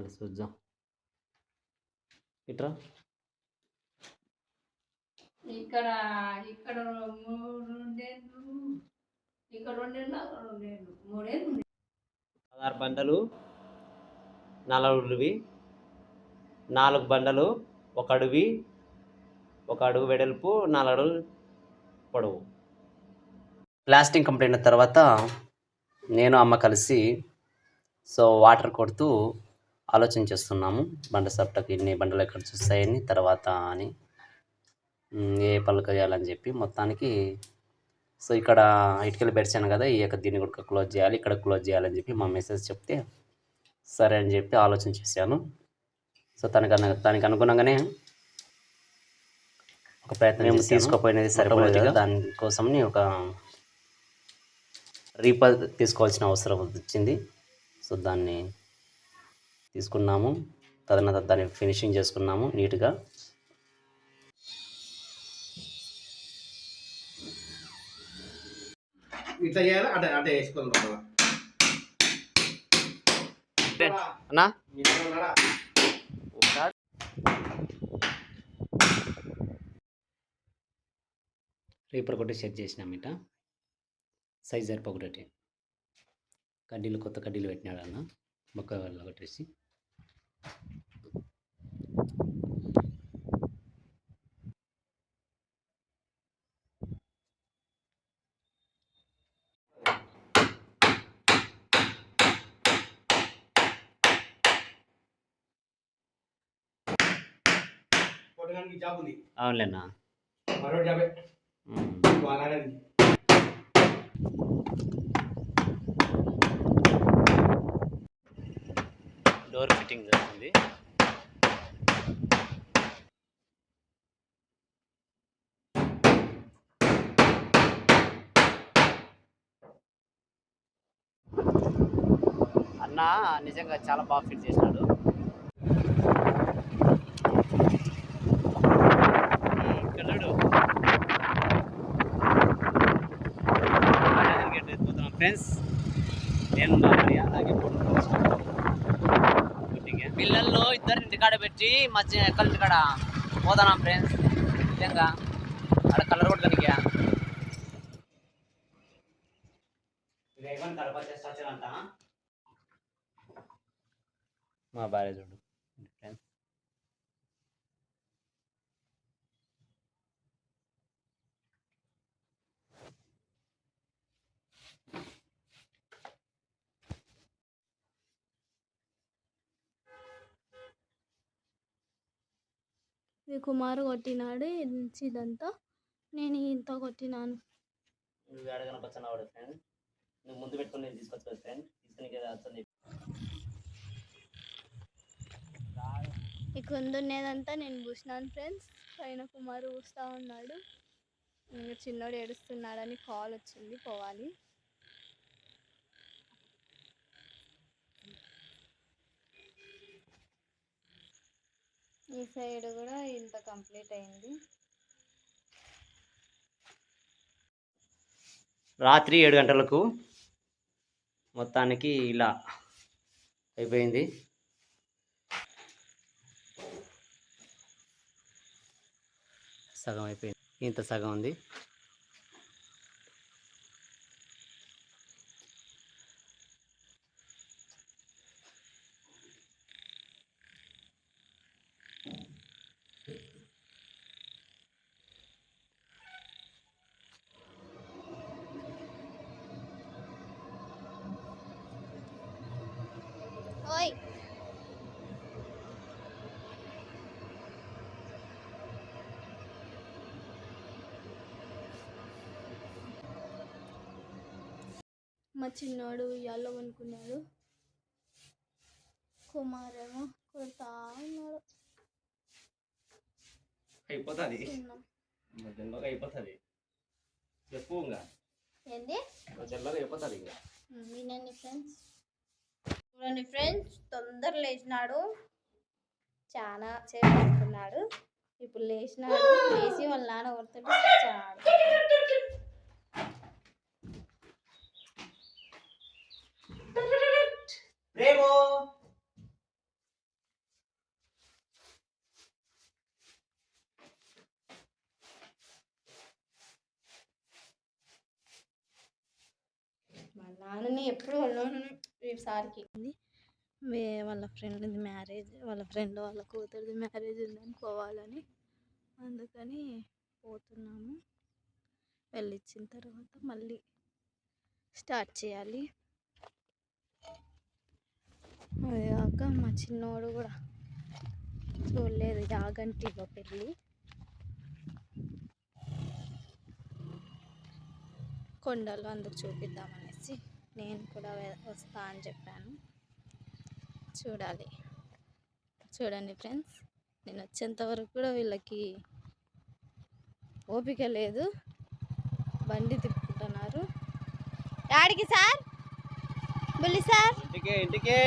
మళ్ళీ చూద్దాం. ఇట్రా ఇక్కడ ఇక్కడ 2 ఇక్కడ 3 16 బండలు 4 4 బండలు 1 అడుగు 1 అడుగు వెడల్పు 4 అడుగులు పొడవు. ప్లాస్టింగ్ కంప్లీట్ అయిన తర్వాత నేను అమ్మ కలిసి వాటర్ కొడుతూ ఆలోచన చేస్తున్నాము. బండ సప్టకి ఇన్ని బండలు ఎక్కడ చూస్తాయని తర్వాత అని ఏ పనులు చేయాలని చెప్పి మొత్తానికి ఇక్కడ ఇటుకలు పెరిచాను కదా, ఈ యొక్క దీన్ని కూడా క్లోజ్ చేయాలి, ఇక్కడ క్లోజ్ చేయాలని చెప్పి మా మెసేజ్ చెప్తే సరే అని చెప్పి ఆలోచన చేశాను. దానికి అనుగుణంగానే ఒక ప్రయత్నం మేము తీసుకోపోయినది సరిపోలేదు కదా, దానికోసమని ఒక రీపర్ తీసుకోవాల్సిన అవసరం వచ్చింది. దాన్ని తీసుకున్నాము. తదనంతరం దాన్ని ఫినిషింగ్ చేసుకున్నాము నీట్గా. ఇట్లా చేయాలి, అంటే వేసుకుందాం అన్నా. రీపర్ కొట్టి సెట్ చేసినాం. ఇట సైజ్ సరిపోకటి కడ్డీలు కొత్త కడ్డీలు పెట్టినాడు అన్న, మొక్క వల్ల కొట్టేసి. అవునులేనా, డోర్ ఫిట్టింగ్ జరుగుతుంది. అన్న నిజంగా చాలా బాగా ఫిట్ చేసినాడు. ఫ్రెండ్స్ నేను అలాగే పిల్లల్లో ఇద్దరు ఇంటికాడ పెట్టి మధ్య ఎక్కల ఇంటికాడ పోతానా ఫ్రెండ్స్. నిజంగా అక్కడ కలర్ కూడా కనికా అంట మా భార్య చూడు ఫ్రెండ్స్. కుమారు కొట్టినాడు ఇదంతా, నేను ఇంత కొట్టినాను. నువ్వు అడగన పచ్చనవాడు ఫ్రెండ్, నువ్వు ముందు పెట్టుకుని నేను తీసుకొచ్చు ఫ్రెండ్, తీసుకుని ఈ కుందునేదంతా నేను పూసినాను ఫ్రెండ్స్. పైన కుమారు పూస్తూ ఉన్నాడు. చిన్నోడు ఏడుస్తున్నాడని కాల్ వచ్చింది, పోవాలి. ఈ సైడ్ కూడా ఇంత కంప్లీట్ అయింది. రాత్రి 7 గంటలకు మొత్తానికి ఇలా అయిపోయింది. సగం అయిపోయింది, ఇంత సగం ఉంది. మా చిన్నోడు ఉయ్యాలో అనుకున్నాడు, కుమారేమో కొడతా ఉన్నాడు. అయిపోతుంది అయిపోతుంది చెప్పు ఏంది అయిపోతుంది ఇంకా. వినండి ఫ్రెండ్స్, చూడండి ఫ్రెండ్స్, తొందర లేచినాడు, చాలా సేపు అనుకున్నాడు. ఇప్పుడు లేచినాడు, లేచి వాళ్ళ నాన్న కొడుతుంటే చాడు. నాన్నని ఎప్పుడు ఈసారికి వాళ్ళ ఫ్రెండ్ మ్యారేజ్, వాళ్ళ ఫ్రెండ్ వాళ్ళ కూతురుది మ్యారేజ్ ఉందని పోవాలని, అందుకని పోతున్నాము. వెళ్ళిచ్చిన తర్వాత మళ్ళీ స్టార్ట్ చేయాలి. అదిగాక మా చిన్నోడు కూడా చూడలేదు యాగంటిలో పెళ్ళి. కొండలు అందుకు చూపిద్దామనేసి నేను కూడా వస్తా అని చెప్పాను. చూడండి ఫ్రెండ్స్, నేను వచ్చేంత వరకు కూడా వీళ్ళకి ఓపిక లేదు, బండి తిప్పుకుంటున్నారు. యాడికి సార్? బుల్లి సార్ ఇంటికే